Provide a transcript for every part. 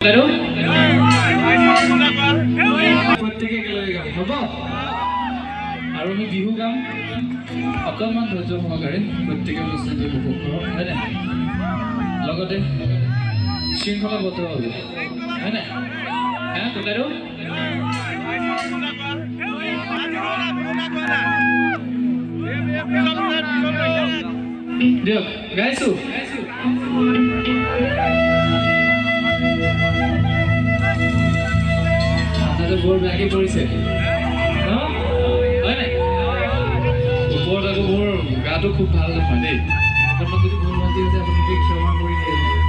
Hello? প্রত্যেকে একেলগে গাম হ'ব আৰু আমি বিহু গাম অকণমান ধৈৰ্য সহকাৰে প্ৰত্যেকে অনুষ্ঠানটো উপভোগ কৰক হয়নে লগতে শৃংখলাবদ্ধভাৱে হয়নে হ্যাঁ ককাইদেউ দিয়ক গাইছোঁ বৰ বেয়াকে কৰিছে হয় নাই ওপৰত আকৌ মোৰ গাটো খুব ভাল নহয় দেই অকণমান যদি ভুল ভ্ৰান্তি হৈছে আপুনি ক্ষমা কৰি দিয়ে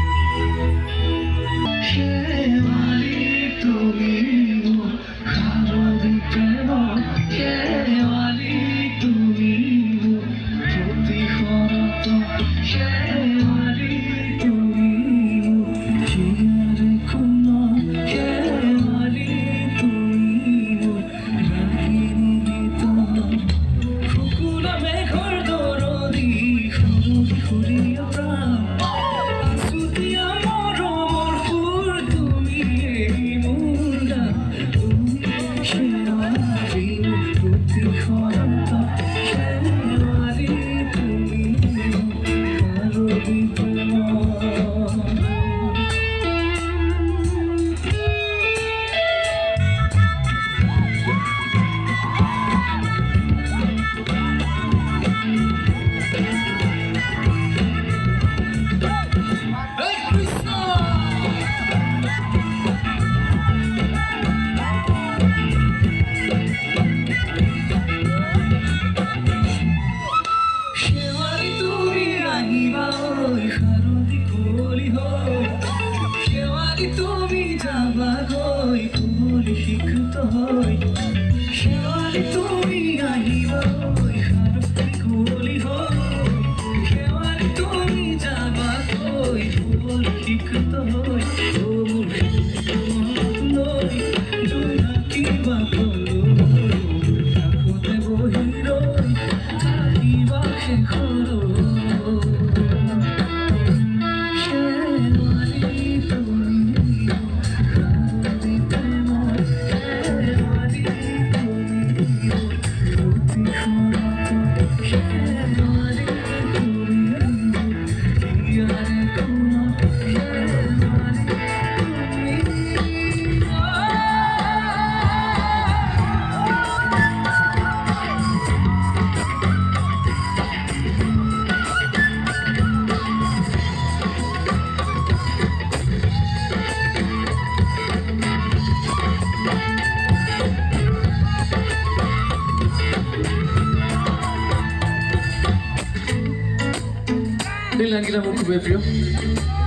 লাইনকেইটা মোৰ খুবেই প্ৰিয়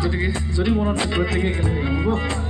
গতিকে যদি মনত প্ৰত্যেকে একেলগে গাম হ'ব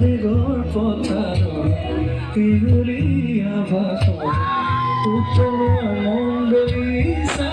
আবেগৰ পথাৰ পিয়ৰিয়া ভাষা উত্তৰ মন গৰিছা